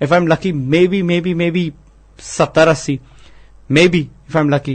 If I'm lucky, maybe 70-80, maybe if I'm lucky.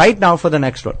right now for the next one?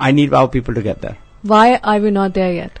I need our people to get there. Why are we not there yet?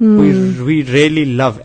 We really love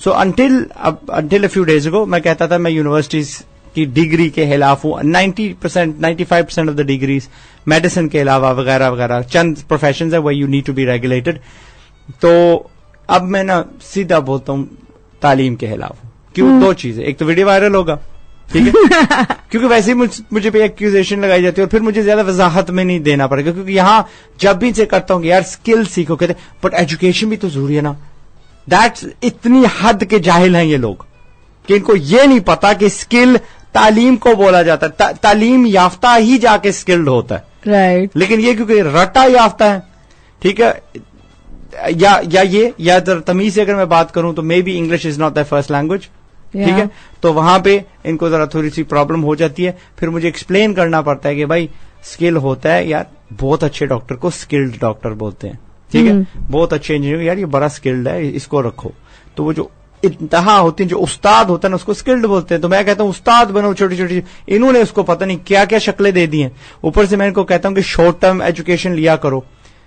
so until a few days ago میں کہتا تھا میں universities کی degree کے خلاف ہوں. 95% of the degrees medicine کے علاوہ وغیرہ وغیرہ چند پروفیشنز ہیں وہ you need to be regulated. تو اب میں نا سیدھا بولتا ہوں تعلیم کے خلاف ہوں. کیوں؟ دو چیزیں, ایک تو ویڈیو وائرل ہوگا, ٹھیک ہے, کیونکہ ویسے ہی مجھے پہ ایکوزیشن لگائی جاتی ہے اور پھر مجھے زیادہ وضاحت میں نہیں دینا پڑے گا, کیونکہ یہاں جب بھی سے کرتا ہوں کہ یار اسکل سیکھو, کہتے بٹ ایجوکیشن بھی تو ضروری ہے نا. دیٹس اتنی حد کے جاہل ہیں یہ لوگ کہ ان کو یہ نہیں پتا کہ اسکل تعلیم کو بولا جاتا ہے. تعلیم یافتہ ہی جا کے اسکلڈ ہوتا ہے, رائٹ, لیکن یہ کیونکہ رٹا یافتہ ہے, ٹھیک ہے, یا تمیز سے اگر میں بات کروں تو maybe English is not the first language, ٹھیک ہے, تو وہاں پہ ان کو ذرا تھوڑی سی پرابلم ہو جاتی ہے. پھر مجھے ایکسپلین کرنا پڑتا ہے کہ بھائی اسکل ہوتا ہے یار, بہت اچھے ڈاکٹر کو اسکلڈ ڈاکٹر بولتے ہیں, ٹھیک ہے, بہت اچھے انجینئر یار یہ بڑا اسکلڈ ہے اس کو رکھو. تو وہ جو انتہا ہوتی ہے, جو استاد ہوتا ہے نا اس کو اسکلڈ بولتے ہیں. تو میں کہتا ہوں استاد بنو, چھوٹی چھوٹی, انہوں نے اس کو پتہ نہیں کیا کیا شکلیں دے دی ہیں. اوپر سے میں ان کو کہتا ہوں کہ شارٹ ٹرم ایجوکیشن لیا کرو,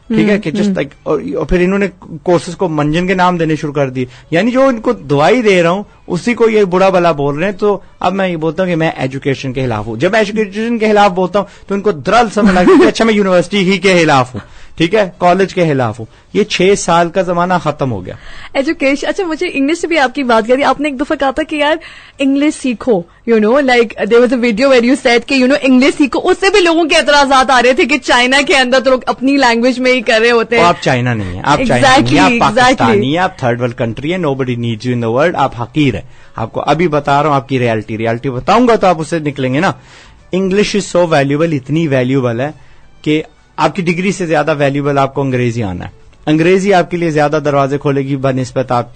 ٹھیک ہے, کہ جسٹ لائک, اور پھر انہوں نے کورسز کو منجن کے نام دینے شروع کر دیے, یعنی جو ان کو دوائی دے رہا ہوں اسی کو یہ برا بلا بول رہے ہیں. تو اب میں یہ بولتا ہوں کہ میں ایجوکیشن کے خلاف ہوں. جب میں ایجوکیشن کے خلاف بولتا ہوں تو ان کو درل سمجھ لگتا ہے کہ اچھا میں یونیورسٹی ہی کے خلاف ہوں, ٹھیک ہے, کالج کے خلاف ہوں. یہ 6 سال کا زمانہ ختم ہو گیا. ایجوکیشن, اچھا مجھے انگلش سے بھی آپ کی بات کری. آپ نے ایک دفعہ کہا تھا کہ یار انگلش سیکھو, like there was a video where you said کہ انگلش سیکھو. اس سے بھی لوگوں کے اعتراضات آ رہے تھے کہ چائنا کے اندر تو لوگ اپنی لینگویج میں ہی کر رہے ہوتے ہیں. آپ چائنا نہیں ہیں, آپ چائنا نہیں ہیں, آپ پاکستانی ہیں, آپ تھرڈ ورلڈ کنٹری ہے, nobody needs you in the world. آپ حقیر ہے. آپ کو ابھی بتا رہا ہوں آپ کی ریالٹی بتاؤں گا تو آپ اس سے نکلیں گے نا. انگلش از سو ویلیوبل, اتنی ویلیوبل ہے کہ آپ کی ڈگری سے زیادہ ویلیوبل آپ کو انگریزی آنا ہے. انگریزی آپ کے لیے زیادہ دروازے کھولے گی بنسبت آپ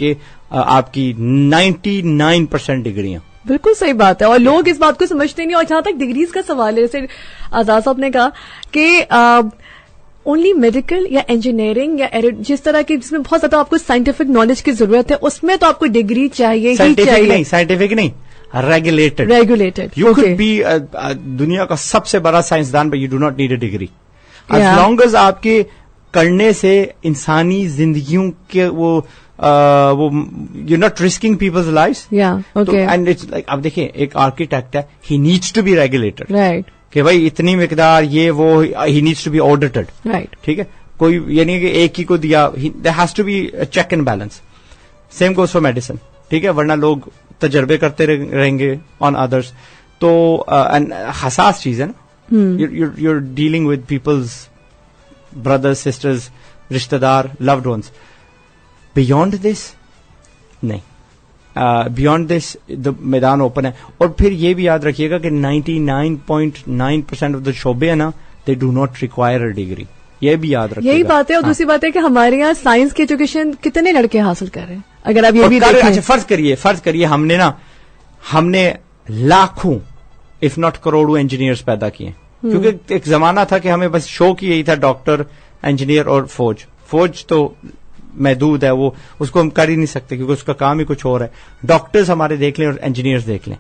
کی 99% ڈگریاں. بالکل صحیح بات ہے, اور لوگ اس بات کو سمجھتے نہیں. اور جہاں تک ڈگریز کا سوال ہے, جیسے آزاد صاحب نے کہا کہ اونلی میڈیکل یا انجینئرنگ یا جس طرح کی جس میں بہت زیادہ آپ کو سائنٹیفک نالج کی ضرورت ہے, اس میں تو آپ کو ڈگری چاہیے ہی چاہیے. سائنٹیفک نہیں, ریگولیٹڈ. یو کڈ بی دنیا کا سب سے بڑا سائنسدان but you do not need a degree. As long as آپ کے کرنے سے انسانی زندگیوں کے وہ you not risking people's lifes. And it's like اب دیکھیں ایک آرکیٹیکٹ ہے, he needs to be regulated, right, کہ بھائی اتنی مقدار یہ وہ, he needs to be audited, right, ٹھیک ہے. کوئی یعنی کہ ایک ہی کو دیا, there has to be check and balance. Same goes for medicine, ٹھیک ہے, ورنہ لوگ تجربے کرتے رہیں گے آن ادرس. تو حساس چیز ہے نا, you're dealing with people's brothers, sisters, رشتہ دار, loved ones. Beyond this, نہیں, beyond this the میدان اوپن ہے. اور پھر یہ بھی یاد رکھیے گا کہ 99.9% آف دا شعبے ہیں نا, they do not require a degree. یہ بھی یاد رکھیے گا. یہی بات ہے. اور دوسری بات ہے کہ ہمارے یہاں سائنس کی ایجوکیشن کتنے لڑکے حاصل کر رہے ہیں, اگر آپ یہ بھی دیکھیں. اچھا فرض کریے ہم نے لاکھوں اف ناٹ کروڑوں انجینئرز پیدا کیے, کیونکہ ایک زمانہ تھا کہ ہمیں بس شوق ہی یہی تھا, ڈاکٹر, انجینئر اور فوج تو محدود ہے, وہ اس کو ہم کر ہی نہیں سکتے کیونکہ اس کا کام ہی کچھ اور ہے. ڈاکٹرز ہمارے دیکھ لیں اور انجینئرز دیکھ لیں,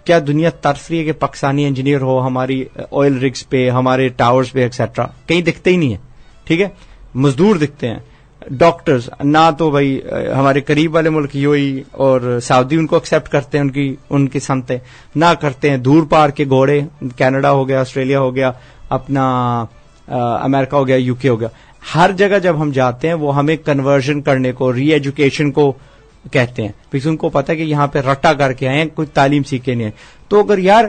کیا دنیا ترس رہی ہے کہ پاکستانی انجینئر ہو ہماری آئل رگز پہ, ہمارے ٹاورز پہ ایکسیٹرا, کہیں دکھتے ہی نہیں ہے, ٹھیک ہے. مزدور دکھتے ہیں, ڈاکٹرز نہ تو بھائی ہمارے قریب والے ملک یوئی اور سعودی ان کو ایکسپٹ کرتے ہیں, ان کی سنتیں نہ کرتے ہیں. دور پار کے گھوڑے, کینیڈا ہو گیا, آسٹریلیا ہو گیا, اپنا امریکہ ہو گیا, یو کے ہو گیا, ہر جگہ جب ہم جاتے ہیں وہ ہمیں کنورژن کرنے کو, ری ایجوکیشن کو کہتے ہیں, کیونکہ ان کو پتا ہے کہ یہاں پہ رٹا کر کے آئے ہیں, کوئی تعلیم سیکھے نہیں ہے. تو اگر یار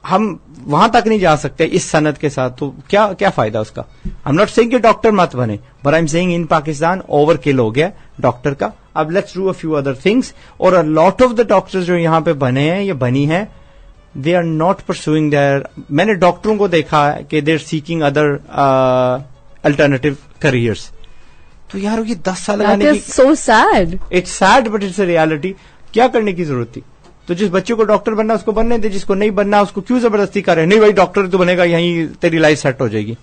ہم وہاں تک نہیں جا سکتے اس صنعت کے ساتھ تو کیا فائدہ اس کا. آئی ایم ناٹ سیئنگ کہ ڈاکٹر مت بنے, but I am seeing in Pakistan over کل ہو گیا ڈاکٹر کا. اب let's do a few other things. اور لاٹ آف دا ڈاکٹرز جو یہاں پہ بنے ہیں یا بنی ہیں, they are not pursuing there. میں نے ڈاکٹروں کو دیکھا ہے کہ they are seeking other alternative careers. تو یار یہ 10 سال لگانے کی, so sad, it's sad but it's a reality. کیا کرنے کی ضرورت تھی؟ تو جس بچے کو ڈاکٹر بننا اس کو بننے دے, جس کو نہیں بننا اس کو کیوں زبردستی کر رہے؟ نہیں بھائی ڈاکٹر تو بنے گا, یہیں تیری لائف سیٹ ہو جائے گی,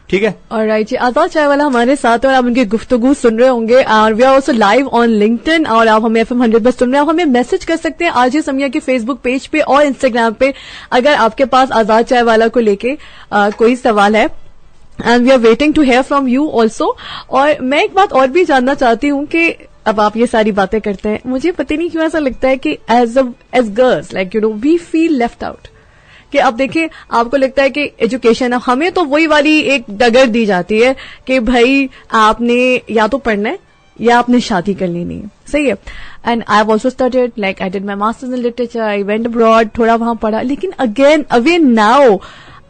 ٹھیک ہے. اور رائٹ جی, آزاد چائے والا ہمارے ساتھ اور آپ ان کی گفتگو سن رہے ہوں گے. اور we are also live on LinkedIn, اور آپ ہمیں FM 100 پر سن رہے ہیں. آپ ہمیں میسج کر سکتے ہیں آج سمیا کے فیس بک پیج پہ اور انسٹاگرام پہ, اگر آپ کے پاس آزاد چائے والا کو لے کے کوئی سوال ہے. And we are waiting to hear from you also. اور میں ایک بات اور بھی جاننا چاہتی ہوں کہ اب آپ یہ ساری باتیں کرتے ہیں, مجھے پتہ نہیں کیوں ایسا لگتا ہے کہ as girls like you know we feel left out. کہ اب دیکھیں آپ کو لگتا ہے کہ ایجوکیشن, ہمیں تو وہی والی ایک ڈگر دی جاتی ہے کہ بھائی آپ نے یا تو پڑھنا ہے یا آپ نے شادی کر لینی ہے, صحیح ہے. And I have also studied like I did my masters in literature, I went abroad, تھوڑا وہاں پڑھا, لیکن again now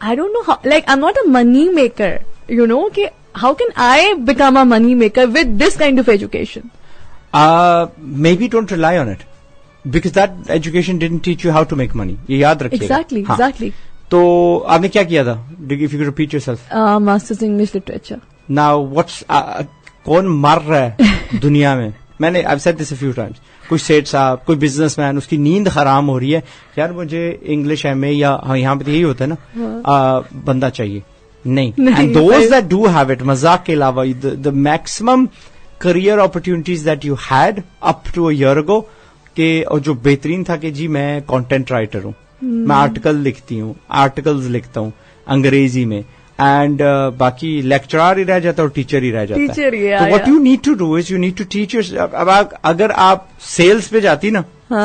I don't know how, like I'm not a money maker, you know, کہ how can I become a money maker with this kind of education? Maybe don't rely on it because that education didn't teach you how to make money. یہ یاد رکھیے. Exactly. تو آپ نے کیا کیا تھا? If you could repeat yourself. Masters in English Literature. Now what's کون مر رہا ہے دنیا میں؟ میں نے I've said this a few times. کوئی سیٹ صاحب, کوئی بزنس مین, اس کی نیند حرام ہو رہی ہے, یار مجھے انگلش MA یا یہاں پہ یہی ہوتا ہے نا بندہ چاہیے. نہیں, and those that do have it, مذاق کے علاوہ the maximum career opportunities that you had up to a year ago, کہ اور جو بہترین تھا کہ جی میں کانٹینٹ رائٹر ہوں, میں آرٹیکل لکھتی ہوں, آرٹیکلز لکھتا ہوں انگریزی میں, اینڈ باقی لیکچرار ہی رہ جاتا ہے اور ٹیچر ہی رہ جاتا ہے. What you need to do is you need to teach. اب اگر آپ سیلس پہ جاتی نا,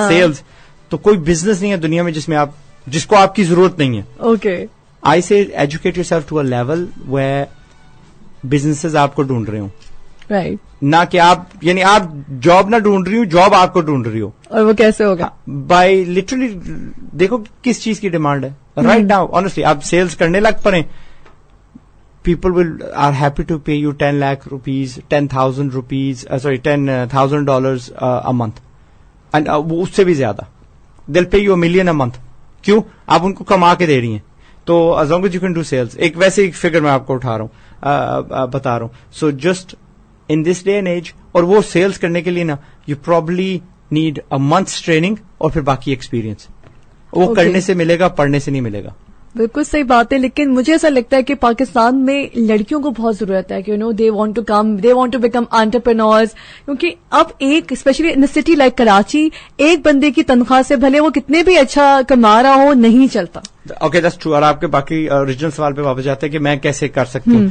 سیلس, تو کوئی بزنس نہیں ہے دنیا میں جس کو آپ کی ضرورت نہیں ہے. Okay, I say educate yourself to a level where businesses آپ کو ڈھونڈ رہے ہوں, رائٹ, نہ کہ آپ یعنی آپ جاب نہ ڈھونڈ رہی ہوں, جاب آپ کو ڈھونڈ رہی ہو. اور وہ کیسے ہوگا؟ بائی لٹرلی دیکھو کس چیز کی ڈیمانڈ ہے رائٹ ناؤ. آنیسٹلی آپ سیلس کرنے لگ پڑے, people are happy to pay you 10 lakh rupees, $10,000 a month, and اس سے بھی زیادہ they'll pay you $1 million a month. کیوں؟ آپ ان کو کما کے دے رہی ہیں. تو as long as you can do sales, ایک ویسے ایک فگر میں آپ کو اٹھا رہا ہوں, بتا رہا ہوں. So just in this day and age, اور وہ سیلس کرنے کے لیے نا you probably need a month's training اور پھر باقی ایکسپیرینس. وہ کرنے سے ملے گا, پڑھنے سے نہیں ملے گا. بالکل صحیح بات ہے, لیکن مجھے ایسا لگتا ہے کہ پاکستان میں لڑکیوں کو بہت ضرورت ہے کہ you know they want to become entrepreneurs, کیونکہ اب ایک especially in city like Karachi, ایک بندے کی تنخواہ سے بھلے وہ کتنے بھی اچھا کما رہا ہو نہیں چلتا. Okay, that's true. اور آپ کے باقی اوریجنل سوال پہ واپس جاتے ہیں کہ میں کیسے کر سکتی ہوں.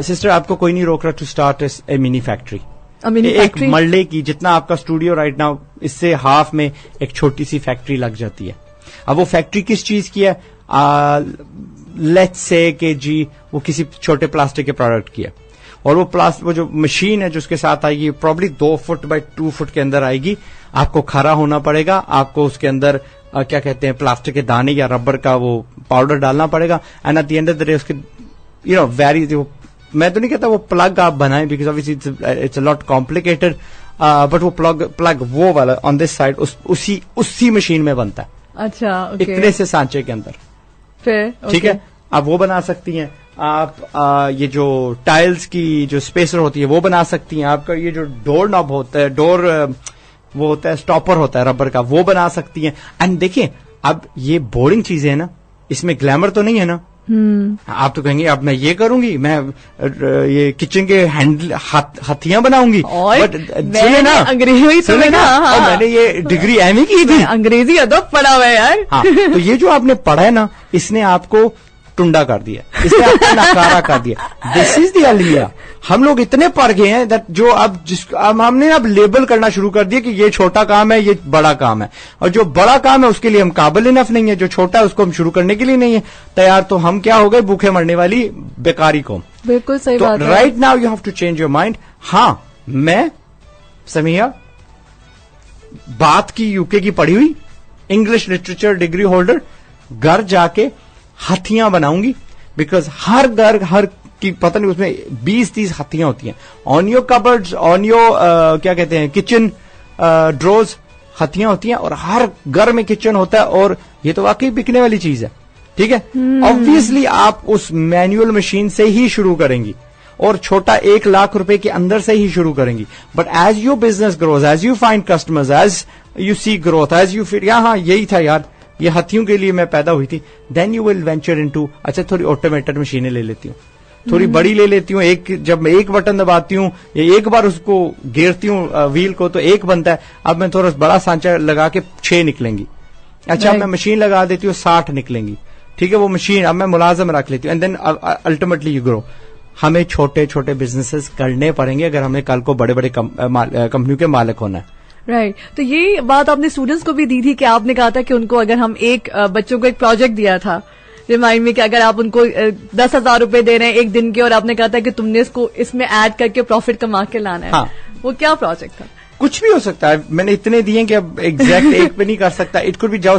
سسٹر, آپ کو کوئی نہیں روک رہا to start a mini factory, ایک مرلے کی, جتنا آپ کا اسٹوڈیو رائٹ ناؤ اس سے ہاف میں ایک چھوٹی سی فیکٹری لگ جاتی ہے. اب وہ فیکٹری کس چیز کی ہے؟ لیٹس سے کہ جی وہ کسی چھوٹے پلاسٹک کے پروڈکٹ کی ہے, اور وہ جو مشین ہے جو اس کے ساتھ آئے گی پرابلی 2 فٹ بائی 2 فٹ کے اندر آئے گی. آپ کو کھڑا ہونا پڑے گا, آپ کو اس کے اندر کیا کہتے ہیں پلاسٹک کے دانے یا ربر کا وہ پاؤڈر ڈالنا پڑے گا. And at the end of the day اس کے یو نو ویری, میں تو نہیں کہتا وہ پلگ آپ بنائیں because obviously it's a lot complicated, but وہ پلگ وہ والا آن دس سائڈ اسی مشین میں بنتا ہے. اچھا, اتنے سے سانچے کے اندر, ٹھیک ہے. آپ وہ بنا سکتی ہیں, آپ یہ جو ٹائلز کی جو اسپیسر ہوتی ہے وہ بنا سکتی ہیں, آپ کا یہ جو ڈور ناب ہوتا ہے, ڈور وہ ہوتا ہے اسٹاپر ہوتا ہے ربر کا, وہ بنا سکتی ہیں. اینڈ دیکھیں اب یہ بورنگ چیزیں ہیں نا, اس میں گلیمر تو نہیں ہے نا. آپ تو کہیں گے اب میں یہ کروں گی, میں یہ کچن کے ہینڈل ہتھیاں بناؤں گی, بٹ میں نے یہ ڈگری ایم کی تھی, انگریزی ادب پڑھا ہوا ہے یار. ہاں, تو یہ جو آپ نے پڑھا ہے نا, اس نے آپ کو ٹنڈا کر دیا, اس نے آپ کو ناکارا کر دیا. دس از دی المیہ. ہم لوگ اتنے پڑھ گئے ہیں جو اب ہم نے اب لیبل کرنا شروع کر دیا کہ یہ چھوٹا کام ہے, یہ بڑا کام ہے, اور جو بڑا کام ہے اس کے لیے ہم قابل انف نہیں ہے, جو چھوٹا ہے اس کو ہم شروع کرنے کے لیے نہیں ہے تیار. تو ہم کیا ہو گئے, بھوکے مرنے والی بیکاری قوم. بالکل صحیح بات ہے. Right now you have to change your mind. ہاں, میں سمیہ بات کی UK کی پڑھی ہوئی انگلش لٹریچر ڈگری ہولڈر, گھر جا کے ہتھیاں بناؤں گی, بیکاز ہر کی پتہ نہیں اس میں 20-30 ہتھیاں ہوتی ہیں. آن یور کبرڈز, آن یور کیا کہتے ہیں کچن ڈروز ہتھیاں ہوتی ہیں, اور ہر گھر میں کچن ہوتا ہے, اور یہ تو واقعی بکنے والی چیز ہے. ٹھیک ہے, آبویسلی آپ اس مینوئل مشین سے ہی شروع کریں گی, اور چھوٹا 1 لاکھ روپے کے اندر سے ہی شروع کریں گی. But as your business grows, as you find customers, as you see growth, as you feel ہاں یہی تھا یار, یہ ہتھیوں کے لیے میں پیدا ہوئی تھی, then you will venture into اچھا تھوڑی آٹومیٹڈ مشینیں لے لیتی ہوں, تھوڑی بڑی لے لیتی ہوں. جب میں ایک بٹن دباتی ہوں یا ایک بار اس کو گھیرتی ہوں ویل کو تو ایک بنتا ہے. اب میں تھوڑا بڑا سانچا لگا کے 6 نکلیں گی. اچھا, میں مشین لگا دیتی ہوں 60 نکلیں گی. ٹھیک ہے, وہ مشین اب میں ملازم رکھ لیتی ہوں, and then ultimately you grow. ہمیں چھوٹے چھوٹے بزنسز کرنے پڑیں گے اگر ہمیں کل کو بڑے بڑے کمپنیوں کے مالک ہونا ہے. رائٹ. تو یہ بات آپ نے اسٹوڈینٹس کو بھی دی تھی کہ آپ نے کہا تھا کہ ان کو اگر ہم بچوں کو ایک پروجیکٹ دیا تھا ریمائنڈ میں کہ اگر آپ ان کو 10,000 روپے دے رہے ہیں ایک دن کے اور آپ نے کہا تھا کہ تم نے اس کو اس میں ایڈ کر کے پروفٹ کما کے لانا ہے. وہ کیا پروجیکٹ تھا؟ کچھ بھی ہو سکتا ہے. میں نے اتنے دیے کہ اب ایگزیکٹ ایک پہ نہیں کر سکتا. اٹ کوڈ بی جاؤ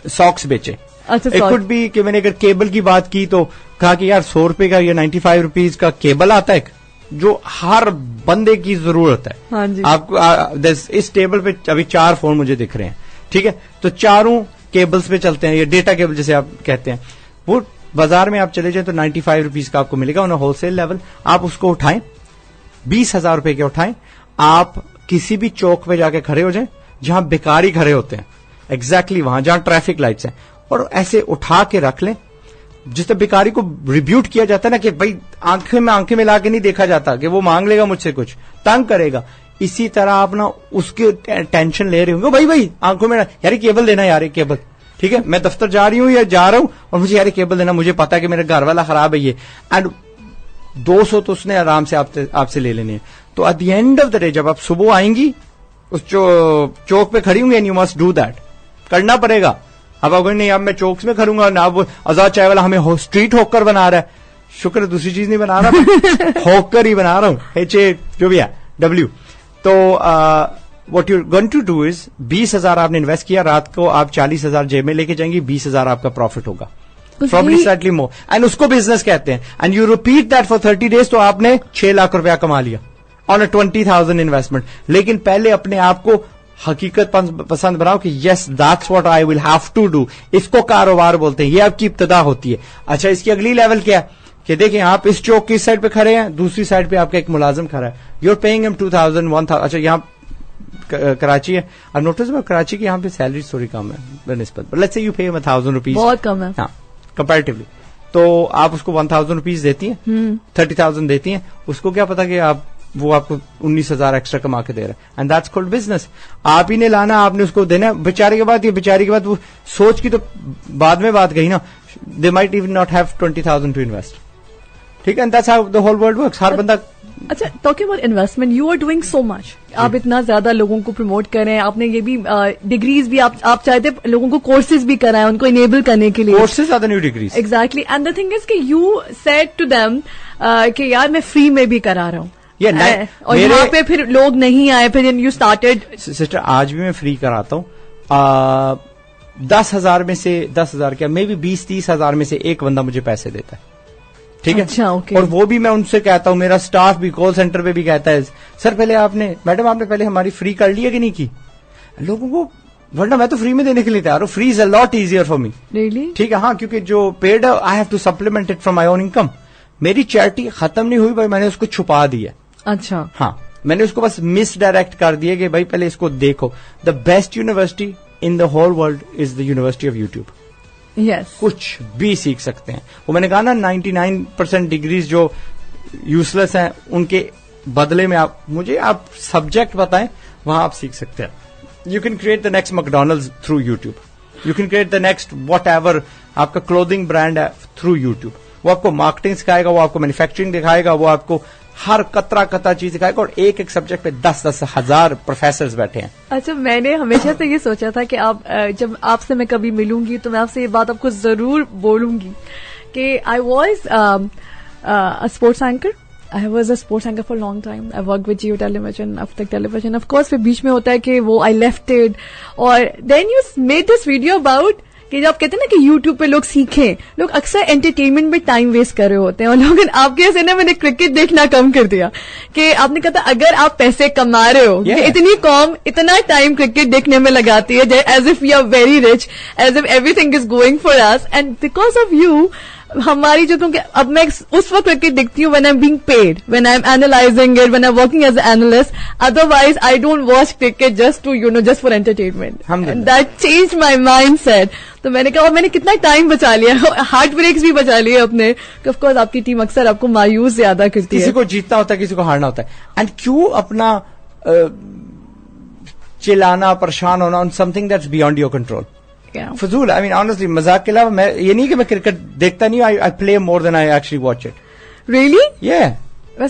ساکس بیچے. اٹ کوڈ بی کہ میں نے اگر کیبل کی بات کی تو کہا کہ یار 100 روپے کا یا 95 روپیز کا کیبل آتا ہے جو ہر بندے کی ضرورت ہے. ہاں جی. آپ کو اس ٹیبل پہ ابھی 4 فون مجھے دکھ رہے ہیں, ٹھیک ہے, تو چاروں کیبلز پہ چلتے ہیں, یہ ڈیٹا کیبل جیسے آپ کہتے ہیں. وہ بازار میں آپ چلے جائیں تو 95 روپیز کا آپ کو ملے گا آن ہول سیل لیول. آپ اس کو اٹھائیں 20,000 روپے کے اٹھائیں, آپ کسی بھی چوک پہ جا کے کھڑے ہو جائیں جہاں بیکاری کھڑے ہوتے ہیں, ایگزیکٹلی وہاں جہاں ٹریفک لائٹس ہیں, اور ایسے اٹھا کے رکھ لیں. جس طرح بیکاری کو ریبیوٹ کیا جاتا ہے نا کہ بھائی آنکھیں میں لا کے نہیں دیکھا جاتا کہ وہ مانگ لے گا مجھ سے کچھ, تنگ کرے گا, اسی طرح آپ نا اس کی ٹینشن لے رہے ہوں گے بھائی آنکھوں میں یار کیبل دینا, یار کیبل, ٹھیک ہے, میں دفتر جا رہی ہوں یا جا رہا ہوں اور مجھے یار کیبل دینا, مجھے پتا ہے کہ میرا گھر والا خراب ہے یہ, اینڈ 200 تو اس نے آرام سے آپ سے لے لینے ہیں. تو at the end of the day جب آپ صبح آئیں گی اس چوک پہ کھڑی ہوں گی and you must do that, کرنا پڑے گا. اب آپ نہیں اب میں چوکس میں کھڑوں گا نہ, وہ آزاد چائے والا ہمیں اسٹریٹ ہوکر بنا رہا ہے, شکر ہے دوسری چیز نہیں بنا رہا, ہوکر ہی بنا رہا ہوں, جو بھی ہے ڈبلو. تو what you going to do is 20,000 آپ نے انویسٹ کیا, رات کو آپ 40,000 جیب میں لے کے جائیں گی, 20,000 آپ کا پروفٹ ہوگا, probably slightly more, اینڈ اس کو بزنس کہتے ہیں. And you repeat that for 30 days تو آپ نے 6 لاکھ روپیہ کما لیا آن اے 20,000 انویسٹمنٹ. لیکن پہلے اپنے آپ کو حقیقت پسند بناؤ کہ yes that's what I will have to do. اس کو کاروبار بولتے ہیں, یہ آپ کی ابتدا ہوتی ہے. اچھا اس کی اگلی لیول کیا ہے کہ دیکھیں آپ اس چوک کی سائڈ پہ کھڑے ہیں, دوسری سائڈ پہ آپ کا ایک ملازم کھڑا ہے, یو آر پیئنگ ہم 2,000 1,000. اچھا یہاں کراچی ہے, اب نوٹس میں کراچی کی یہاں پہ سیلری تھوڑی کم ہے بنسبت, let's say you pay 1,000 rupees, بہت کم ہے ہاں کمپیریٹیولی. تو آپ اس کو 1,000 روپیز دیتی ہیں, 30,000 دیتی ہیں, اس کو کیا پتا کہ وہ آپ کو 19,000 ایکسٹرا کما کے دے رہا ہے, اینڈ دیٹس کالڈ بزنس. آپ ہی نے لانا, آپ نے اس کو دینا. بیچارے کے بعد وہ سوچ کی تو بعد میں بات گئی نا, they might even not have 20,000 to invest, ٹھیک ہے, and that's how the whole world works. ہر بندہ. اچھا talking about investment, you are doing so much, آپ اتنا زیادہ لوگوں کو پروموٹ کر رہے ہیں, آپ نے یہ بھی ڈگریز بھی آپ چاہتے لوگوں کو کورسز بھی کرائیں ان کو انیبل کرنے کے لیے. Courses are the new degrees. Exactly, and the thing is کہ یو سیڈ ٹو دیم کہ یار میں فری میں بھی کرا رہا ہوں, اور یہاں پہ پھر لوگ نہیں آئے, پھر یو اسٹارٹیڈ. سسٹر آج بھی میں فری کراتا ہوں, 10,000 میں سے 10,000 کیا مے بی 20-30,000 میں سے ایک بندہ مجھے پیسے دیتا ہے, ٹھیک ہے. اچھا, اور وہ بھی میں ان سے کہتا ہوں, میرا اسٹاف بھی کال سینٹر پہ بھی کہتا ہے سر پہلے میڈم آپ نے پہلے ہماری فری کر لی ہے کہ نہیں کی. لوگوں کو ورنہ میں تو فری میں دینے کے لیے تیار ہوں, free is a lot easier for me, ٹھیک ہے. ہاں کیونکہ جو paid I have to supplement it from my own income. میری چیریٹی ختم نہیں ہوئی بھائی, میں نے اس کو چھپا دی ہے. اچھا, ہاں میں نے اس کو بس مس ڈائریکٹ کر دیا کہ بھائی پہلے اس کو دیکھو. The best university in the whole world is the university of YouTube. Yes, کچھ بھی سیکھ سکتے ہیں. وہ میں نے کہا نا 99% ڈگریز جو یوز لیس ہیں ان کے بدلے میں مجھے آپ سبجیکٹ بتائیں, وہاں آپ سیکھ سکتے ہیں. You can create the next McDonald's through YouTube, you can create the next whatever آپ کا کلودنگ برانڈ ہے تھرو یوٹیوب. وہ آپ کو مارکیٹنگ سکھائے گا, وہ آپ کو مینوفیکچرنگ دکھائے گا, وہ آپ کو ہر قطرہ چیز دکھائے گا, اور ایک سبجیکٹ پہ 10 ہزار پروفیسرز بیٹھے ہیں. اچھا, میں نے ہمیشہ سے یہ سوچا تھا کہ جب آپ سے میں کبھی ملوں گی تو میں آپ سے یہ بات آپ کو ضرور بولوں گی کہ I was sports anchor. I was a sports anchor for a long time. I worked with Jio Television, Aftak Television. Of course, پھر بیچ میں ہوتا ہے کہ وہ I left it. اور then you made this video about کہ جب آپ کہتے ہیں نا کہ یوٹیوب پہ لوگ سیکھیں, لوگ اکثر انٹرٹینمنٹ میں ٹائم ویسٹ کر رہے ہوتے ہیں, اور لوگ آپ کے ایسے نا میں نے کرکٹ دیکھنا کم کر دیا کہ آپ نے کہا تھا اگر آپ پیسے کما رہے ہو, اتنی قوم اتنا ٹائم کرکٹ دیکھنے میں لگاتی ہے as if you are very rich, as if everything is going for us, and because of you ہماری جو, کیونکہ اب میں اس وقت کرکٹ دیکھتی ہوں when I'm being paid, when I'm analyzing it, when I'm working as an analyst. Otherwise I don't watch cricket just to just for entertainment. And that changed my mindset. تو میں نے کہا, اور میں نے کتنا ٹائم بچا لیا, ہارٹ بریکس بھی بچا لیے اپنے, کہ آف کورس آپ کی ٹیم اکثر آپ کو مایوس زیادہ کرتی ہے. کسی کو جیتنا ہوتا ہے, کسی کو ہارنا ہوتا ہے, اینڈ کیوں اپنا چلانا پریشان ہونا on something that's beyond your control. فضول. آئی مین آنیسٹلی مذاق کے علاوہ میں یہ نہیں کہ میں کرکٹ دیکھتا نہیں ہوں, I play more than I actually watch it. Really? Yeah.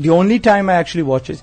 the only time I actually watch is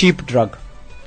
cheap drug,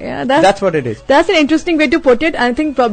Yeah, that's what it is. That's an interesting way to put it. I think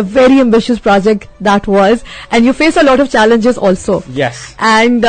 a very ambitious project that was, and you face a lot of challenges also. Yes. And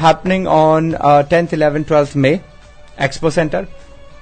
happening on 10th, 11th, 12th May, Expo Center.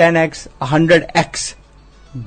10x, 100x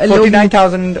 49,000,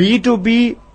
B2B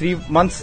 3 months.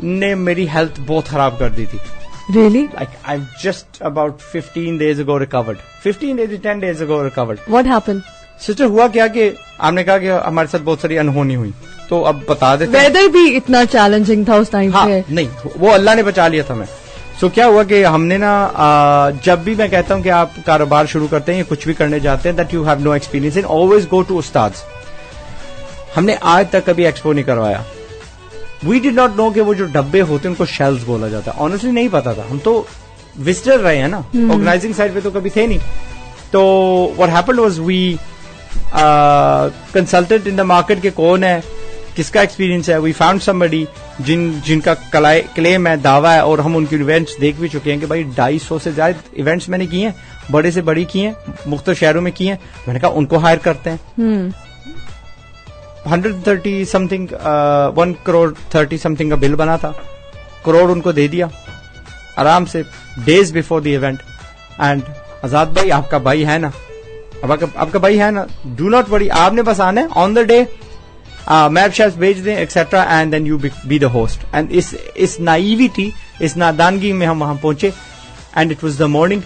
نے میری health بہت خراب کر دی تھی. Really? Like I've just about 15 days ago recovered. 10 days ago recovered. What happened? Sister ہوا کیا کہ آپ نے کہا کہ ہمارے ساتھ بہت ساری انہونی ہوئی, تو اب بتا دیتے. ویدر بھی اتنا چیلنجنگ تھا اس ٹائم پہ. نہیں, وہ اللہ نے بچا لیا تھا میں. سو کیا ہوا کہ ہم نے نا, جب بھی میں کہتا ہوں کہ آپ کاروبار شروع کرتے ہیں یا کچھ بھی کرنے جاتے ہیں, that you have no experience in, always go to استاد. ہم نے آج تک کبھی ایکسپو نہیں کروایا. وی ڈڈ ناٹ نو کہ وہ جو ڈبے ہوتے ہیں ان کو شیلز بولا جاتا ہے. آنیسٹلی نہیں پتا تھا, ہم تو وزٹر رہے ہیں نا, آرگنائزنگ سائڈ پہ تو کبھی تھے نہیں. تو what happened was we consultant in the market کے کون ہے, کس کا ایکسپیرینس ہے. وی فاؤنڈ سمبڈی جن کا کلیم ہے, دعویٰ ہے, اور ہم ان کی ایونٹس دیکھ بھی چکے ہیں کہ بھائی 250 سے زیادہ ایونٹس میں نے کی ہیں, بڑے سے بڑی کی ہیں, مختلف شہروں میں کی ہیں. میں نے کہا ان کو ہائر کرتے ہیں. 130 something 1 crore 30 something کا بل بنا تھا, کروڑ ان کو دے دیا آرام سے days before the event. And Azad بھائی آپ کا بھائی ہے نا, اب آپ کا بھائی ہے نا, ڈو ناٹ وری, آپ نے بس آنا ہے on the day, map shapes بھیج دیں etcetera, and then you be the host. And اس نائیویٹی, اس نادانگی میں ہم وہاں پہنچے. And it was the morning,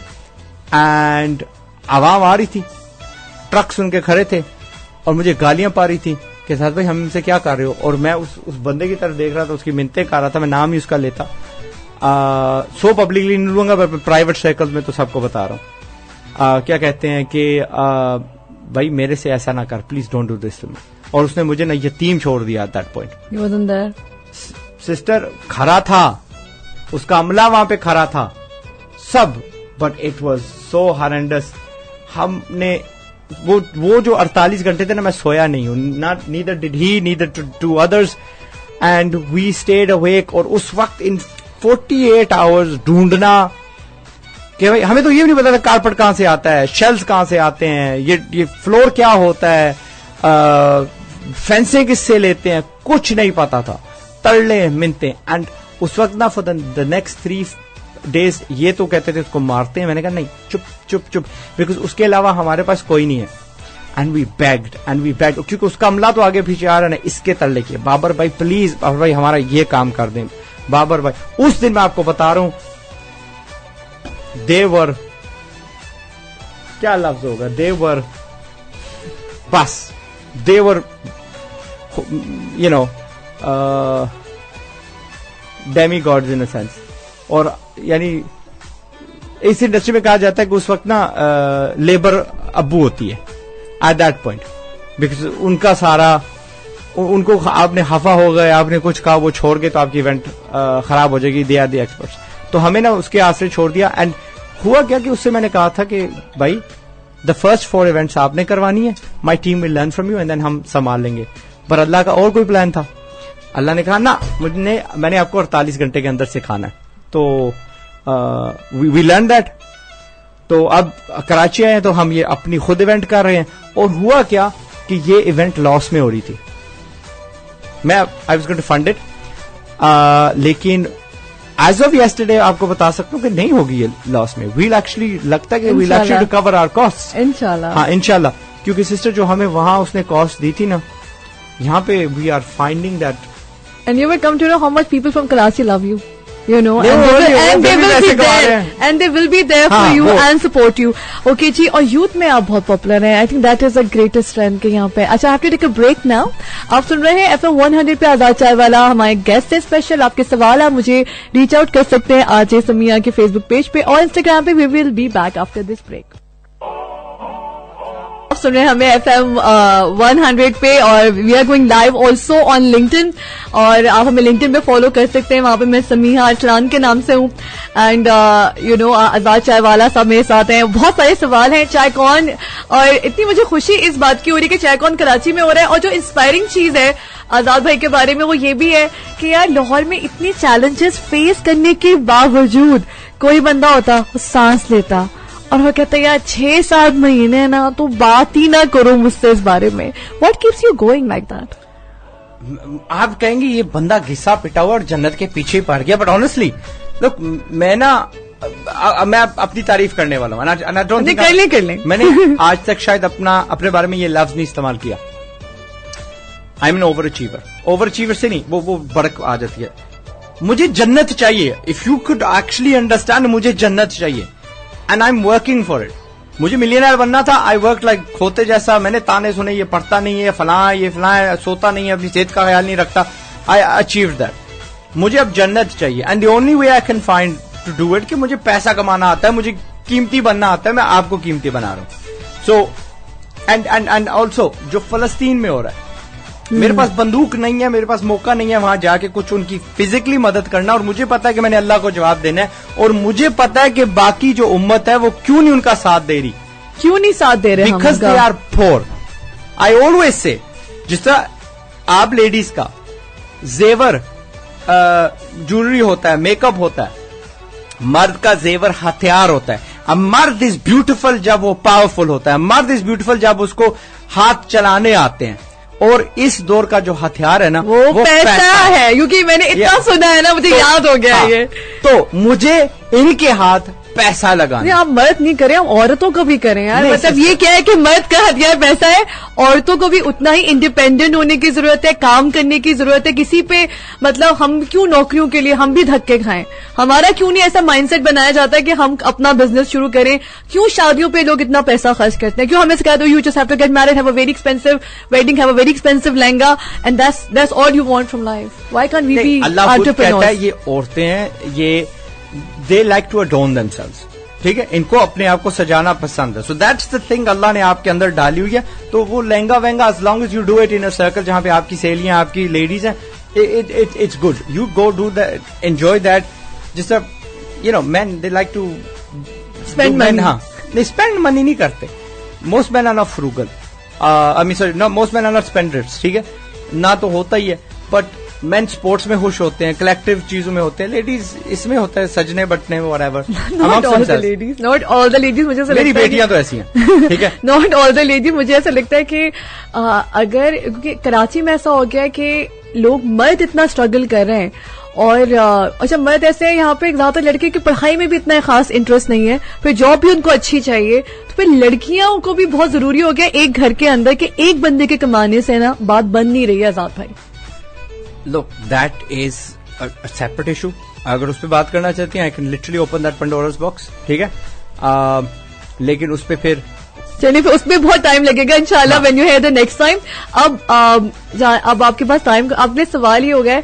and عوام آ رہی تھی, ٹرکس ان کے کھڑے تھے, اور مجھے گالیاں پا رہی تھی کہ ساتھ بھائی ہم سے کیا کر رہے ہو. اور میں اس بندے کی طرف دیکھ رہا تھا, اس کی منتیں کر رہا تھا, میں نام ہی اس کا لیتا. سو پبلکلی نہیں لوں گا, پرائیویٹ سرکل میں تو سب کو بتا رہا ہوں. کیا کہتے ہیں کہ بھائی میرے سے ایسا نہ کر, please don't do this to me. اور اس نے مجھے نا یتیم چھوڑ دیا ایٹ دیٹ پوائنٹ. سسٹر کھڑا تھا, اس کا عملہ وہاں پہ کھڑا تھا سب, بٹ اٹ واز سو ہارینڈس. ہم نے وہ جو 48 گھنٹے تھے نا, میں سویا نہیں ہوں, neither did he neither to others, and we stayed awake. اور اس وقت ان 48 آورز ڈھونڈنا کہ بھائی ہمیں تو یہ بھی نہیں پتا تھا کارپٹ کہاں سے آتا ہے, شیلز کہاں سے آتے ہیں, یہ فلور کیا ہوتا ہے, فینسیں کس سے لیتے ہیں, کچھ نہیں پتا تھا. تڑلے منتے. اینڈ اس وقت نا فور دا نیکسٹ 3 days یہ تو کہتے تھے اس کو مارتے ہیں. میں نے کہا نہیں, چپ چپ چپ, بیکاز اس کے علاوہ ہمارے پاس کوئی نہیں ہے. اینڈ وی بیگڈ, کیونکہ اس کا عملہ تو آگے پیچھے آ رہا ہے, اس کے تلے کے, بابر بھائی پلیز, بابر بھائی ہمارا یہ کام کر دیں, بابر بھائی. اس دن میں آپ کو بتا رہا ہوں, دیور کیا لفظ ہوگا, دیور بس, دیور you know demigods in a sense. اور یعنی اس انڈسٹری میں کہا جاتا ہے کہ اس وقت نا لیبر ابو ہوتی ہے ایٹ دیٹ پوائنٹ, بیکاز ان کا سارا, ان کو آپ نے خفا ہو گئے, آپ نے کچھ کہا, وہ چھوڑ گئے تو آپ کی ایونٹ خراب ہو جائے گی. They are the experts. تو ہمیں نا اس کے آسرے چھوڑ دیا. اینڈ ہوا کیا کہ اس سے میں نے کہا تھا کہ بھائی دا فرسٹ 4 ایونٹس آپ نے کروانی ہے, my team will learn from you, and then ہم سنبھال لیں گے. پر اللہ کا اور کوئی پلان تھا. اللہ نے کہا نا, میں نے آپ کو 48 گھنٹے کے اندر سکھانا ہے. تو وی لرن دیٹ. تو اب کراچی آئے ہیں تو ہم یہ اپنی خود ایونٹ کر رہے ہیں. اور ہوا کیا کہ یہ ایونٹ لاس میں ہو رہی تھی. میں I was going to fund it, لیکن ایز آف یسٹرڈے آپ کو بتا سکتا ہوں کہ نہیں ہوگی یہ لاس میں. ویل ایکچولی لگتا ہے کہ well actually to cover our cost انشاءاللہ. ہاں انشاءاللہ, کیونکہ سسٹر جو ہمیں وہاں اس نے کاسٹ دی تھی نا, یہاں پہ we are finding that. And you will come to know how much people from Karachi love you. You know, and they will be there, and they will be there for you and support you. Okay جی, اور youth میں آپ بہت popular ہیں. I think that is the greatest strength کہ یہاں پہ. اچھا, I have to take a break now. آپ سن رہے ہیں FM 100 پہ آزاد چائے والا. ہمارے گیسٹ ہے اسپیشل. آپ کے سوال آپ مجھے ریچ آؤٹ کر سکتے ہیں آج سمیہ کے فیس بک پیج پہ اور انسٹاگرام پہ. We will be back after this break. سن رہے ہیں ہمیں FM 100 پہ, اور we are going live also on LinkedIn, اور آپ ہمیں لنکڈن پہ فالو کر سکتے ہیں. وہاں پہ میں سمیہ ارچلان کے نام سے ہوں. اینڈ یو نو آزاد چائے والا صاحب میرے ساتھ ہیں. بہت سارے سوال ہیں چائے کون, اور اتنی مجھے خوشی اس بات کی ہو رہی ہے کہ چائے کون کراچی میں ہو رہا ہے. اور جو انسپائرنگ چیز ہے آزاد بھائی کے بارے میں وہ یہ بھی ہے کہ یار لاہور میں اتنی چیلنجز فیس کرنے کے باوجود کوئی بندہ ہوتا وہ سانس لیتا اور وہ کہتا ہے یار 6-7 مہینے نا تو بات ہی نہ کرو مجھ سے اس بارے میں. What keeps you going like that? آپ کہیں گے یہ بندہ گھسا پٹا ہوا اور جنت کے پیچھے پڑ گیا, بٹ آنیسٹلی لوک, میں اپنی تعریف کرنے والا ہوں. کر لیں. میں نے آج تک شاید اپنے بارے میں یہ لفظ نہیں استعمال کیا. I am an overachiever. Overachiever سے نہیں, وہ بڑک آ جاتی ہے. مجھے جنت چاہیے. If you could actually understand, مجھے جنت چاہیے and I am working for it. مجھے ملینئر بننا تھا. آئی ورک لائک کھوتے جیسا. میں نے تانے سنے, یہ پڑھتا نہیں ہے, فلاں یہ فلاں, سوتا نہیں ہے, اپنی صحت کا خیال نہیں رکھتا. I achieved that. مجھے اب جنت چاہیے and the only way I can find to do it کہ مجھے پیسہ کمانا آتا ہے, مجھے قیمتی بننا آتا ہے. میں آپ کو قیمتی بنا رہا ہوں. سو اینڈ آلسو جو فلسطین میں ہو رہا ہے, میرے پاس بندوق نہیں ہے, میرے پاس موقع نہیں ہے وہاں جا کے کچھ ان کی فزیکلی مدد کرنا, اور مجھے پتا ہے کہ میں نے اللہ کو جواب دینا ہے, اور مجھے پتا ہے کہ باقی جو امت ہے وہ کیوں نہیں ان کا ساتھ دے رہی, کیوں نہیں ساتھ دے رہے, بیکاز دے آر پور. آئی آلویز سے, جس طرح آپ لیڈیز کا زیور جویلری ہوتا ہے, میک اپ ہوتا ہے, مرد کا زیور ہتھیار ہوتا ہے. اب مرد از بیوٹیفل جب وہ پاورفل ہوتا ہے, مرد از بیوٹیفل جب اس کو ہاتھ چلانے آتے ہیں, اور اس دور کا جو ہتھیار ہے نا وہ پیسہ ہے. کیونکہ میں نے اتنا سنا ہے نا, مجھے یاد ہو گیا یہ. تو مجھے ان کے ہاتھ پیسہ لگانا. آپ مرد نہیں کریں, عورتوں کو بھی کریں یار. مطلب یہ کیا ہے کہ مرد کا ہتھیار پیسہ ہے, عورتوں کو بھی اتنا ہی انڈیپینڈنٹ ہونے کی ضرورت ہے, کام کرنے کی ضرورت ہے. کسی پہ مطلب ہم کیوں نوکریوں کے لیے ہم بھی دھکے کھائیں, ہمارا کیوں نہیں ایسا مائنڈ سیٹ بنایا جاتا ہے کہ ہم اپنا بزنس شروع کریں. کیوں شادیوں پہ لوگ اتنا پیسہ خرچ کرتے ہیں, کیوں ہمیں سکھاتے you just have to get married, have a very expensive wedding, have a very expensive lehenga, and that's all you want from life. Why can't we be entrepreneurs. اللہ کہتا ہے یہ عورتیں ہیں, یہ they like to adorn themselves. ٹھیک ہے, ان کو اپنے آپ کو سجانا پسند ہے. سو دیٹس دا تھنگ اللہ نے آپ کے اندر ڈالی ہوئی ہے. تو وہ lehenga وہنگا, as long as you do it in a circle جہاں پہ آپ کی سہیلیاں, آپ کی لیڈیز ہیں, it's good. You go do that, enjoy that. جس طرح you know men they like to spend money. ہاں نہیں, spend money نہیں کرتے. Most men are not frugal. I mean sorry, no, most men are not spenders. ٹھیک ہے, نہ تو ہوتا ہی ہے, بٹ مین اسپورٹس میں خوش ہوتے ہیں, کلیکٹو چیزوں میں ہوتے ہیں. لیڈیز اس میں ہوتا ہے سجنے بٹنے میں whatever. Not all the ladies مجھے ایسا لگتا ہے, میری بیٹیاں تو ایسی ہیں. ٹھیک ہے, not all the ladies. مجھے ایسا لگتا ہے کہ اگر کیونکہ کراچی میں ایسا ہو گیا ہے کہ لوگ مرد اتنا اسٹرگل کر رہے ہیں, اور اچھا مرد ایسے ہیں یہاں پہ زیادہ تر لڑکے کی پڑھائی میں بھی اتنا خاص انٹرسٹ نہیں ہے, پھر جاب بھی ان کو اچھی چاہیے, تو پھر لڑکیاں کو بھی بہت ضروری ہو گیا ایک گھر کے اندر کہ ایک بندے کے کمانے سے نا بات بن نہیں رہی ہے. آزاد بھائی, look, that is a separate issue. اگر اس پہ بات کرنا چاہتی ہیں, I can literally open that Pandora's box. ٹھیک ہے, لیکن اس پہ پھر چلیے اس میں بہت ٹائم لگے گا انشاءاللہ when you hear the next time. اب آپ کے پاس ٹائم, اگلے سوال یہ ہو گیا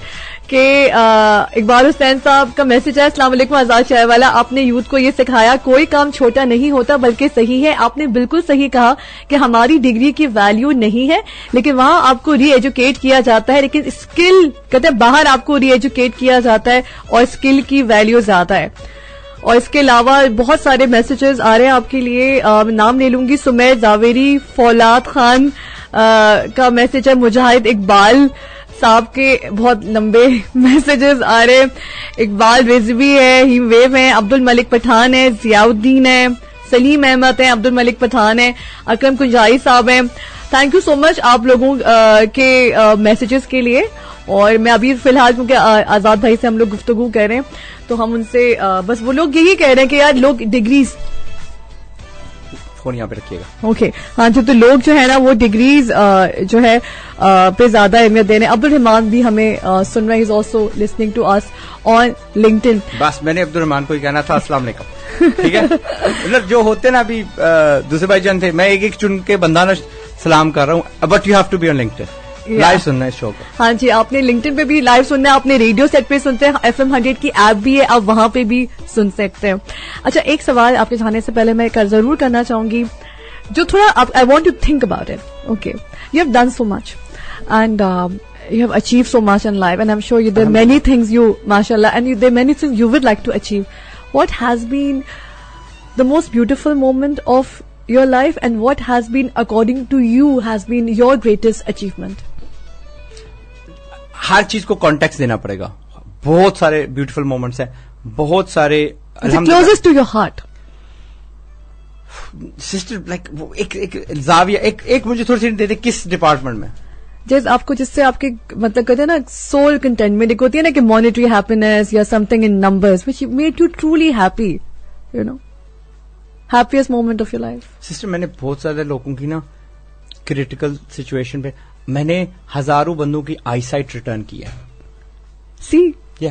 کہ اقبال حسین صاحب کا میسج ہے. السلام علیکم آزاد شاہ والا, آپ نے یوتھ کو یہ سکھایا کوئی کام چھوٹا نہیں ہوتا بلکہ صحیح ہے. آپ نے بالکل صحیح کہا کہ ہماری ڈگری کی ویلیو نہیں ہے, لیکن وہاں آپ کو ری ایجوکیٹ کیا جاتا ہے, لیکن اسکل کہتے ہیں باہر آپ کو ری ایجوکیٹ کیا جاتا ہے, اور اسکل کی ویلیو زیادہ ہے. اور اس کے علاوہ بہت سارے میسیجز آ رہے ہیں آپ کے لیے, نام لے لوں گی. سمیر زاویری, فولاد خان کا میسج ہے, مجاہد اقبال صاحب کے بہت لمبے میسیجز آ رہے ہیں. اقبال رضوی ہے, ہی ویو ہیں, عبد الملک پٹھان ہے, ضیاء الدین ہے, سلیم احمد ہیں, عبد الملک پٹھان ہے, اکرم کنجائی صاحب ہیں. تھینک یو سو مچ آپ لوگوں کے میسیجز کے لیے. اور میں ابھی فی الحال کیونکہ آزاد بھائی سے ہم لوگ گفتگو کر رہے ہیں, تو ہم ان سے بس وہ لوگ یہی کہہ رہے ہیں کہ یار لوگ ڈگریز, فون یہاں پہ رکھیے گا. اوکے ہاں جی, تو لوگ جو ہے نا وہ ڈگریز جو ہے پہ زیادہ اہمیت دے رہے ہیں. عبد الرحمان بھی ہمیں سن رہے ہیں, از آلسو لسننگ ٹو اس آن لنکڈ ان. بس میں نے عبد الرحمان کو ہی کہنا تھا السلام علیکم. ٹھیک ہے, مطلب جو ہوتے نا ابھی دوسرے بھائی جان تھے, میں ایک ایک چن کے بندانہ سلام کر رہا ہوں, but you have to be on LinkedIn. Live سننا ہے شو کو. ہاں جی, آپ نے لنکڈ ان پہ بھی لائیو سننا ہے, آپ نے ریڈیو سیٹ پہ سنتے ہیں, FM 100 کی ایپ بھی ہے, آپ وہاں پہ بھی سن سکتے ہیں. اچھا, ایک سوال آپ کے جانے سے پہلے میں ضرور کرنا چاہوں گی, جو تھوڑا I want to think about it. Okay, you have done so much and you have achieved so much in life, and I'm sure there are many things you, mashallah, and there are many things you would like to achieve. What has been the most beautiful moment of your life, and what has been, according to you, has been your greatest achievement? ہر چیز کو context دینا پڑے گا. بہت سارے beautiful moments ہیں, بہت سارے. Closest to your heart. Sister like ایک زاویہ, ایک مجھے تھوڑی سی دے دے کس ڈپارٹمنٹ میں, جیسے آپ کو جس سے آپ کے مطلب کہتے ہیں نا سول کنٹینٹمنٹ, ایک ہوتی ہے نا کہ مانیٹری ہیپینس یا some thing in numbers which made you truly happy, you know, happiest moment of your life. Sister میں نے بہت سارے لوگوں کی نا کریٹیکل سچویشن پہ میں نے ہزاروں بندوں کی آئی سائٹ ریٹرن کی ہے. سی یا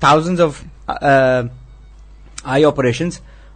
thousands of eye operations,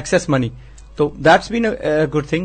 excess money. So that's been a good thing.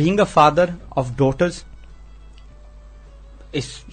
Being a father of daughters,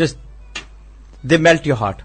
just they melt your heart.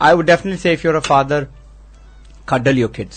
I would definitely say if you're a father, cuddle your kids.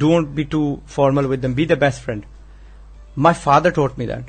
don't be too formal with them, be the best friend. My father taught me that.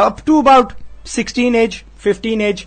up to about 16 age, 15 age,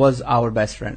was our best friend.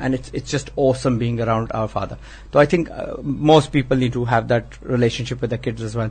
and it's just awesome being around our father. So I think most people need to have that relationship with their kids as well,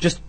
just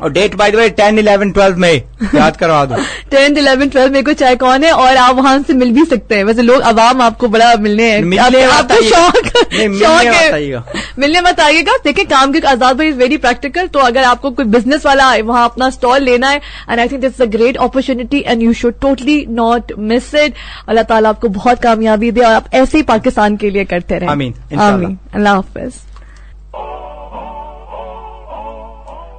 اور date by the وے 10, 11, 12 مئی یاد کروا دو. 10, 11, 12 مئی کو چائے کون ہے, اور آپ وہاں سے مل بھی سکتے ہیں. ویسے لوگ عوام آپ کو بڑا ملنے ہیں, آپ کو شوق ہے, ملنے مت آئیے گا. دیکھیں کام کے آزاد بھائی از ویری پریکٹیکل, تو اگر آپ کو کوئی بزنس والا وہاں اپنا اسٹال لینا ہے, and I think this is a great opportunity and you should totally not miss it. اللہ تعالیٰ آپ کو بہت کامیابی دے, اور آپ ایسے ہی پاکستان کے لیے کرتے رہیں. آمین. اللہ حافظ.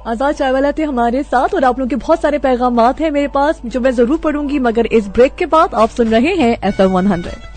آزاد چائے والا تھے ہمارے ساتھ, اور آپ لوگوں کے بہت سارے پیغامات ہیں میرے پاس جو میں ضرور پڑھوں گی, مگر اس بریک کے بعد آپ سن رہے ہیں FM 100.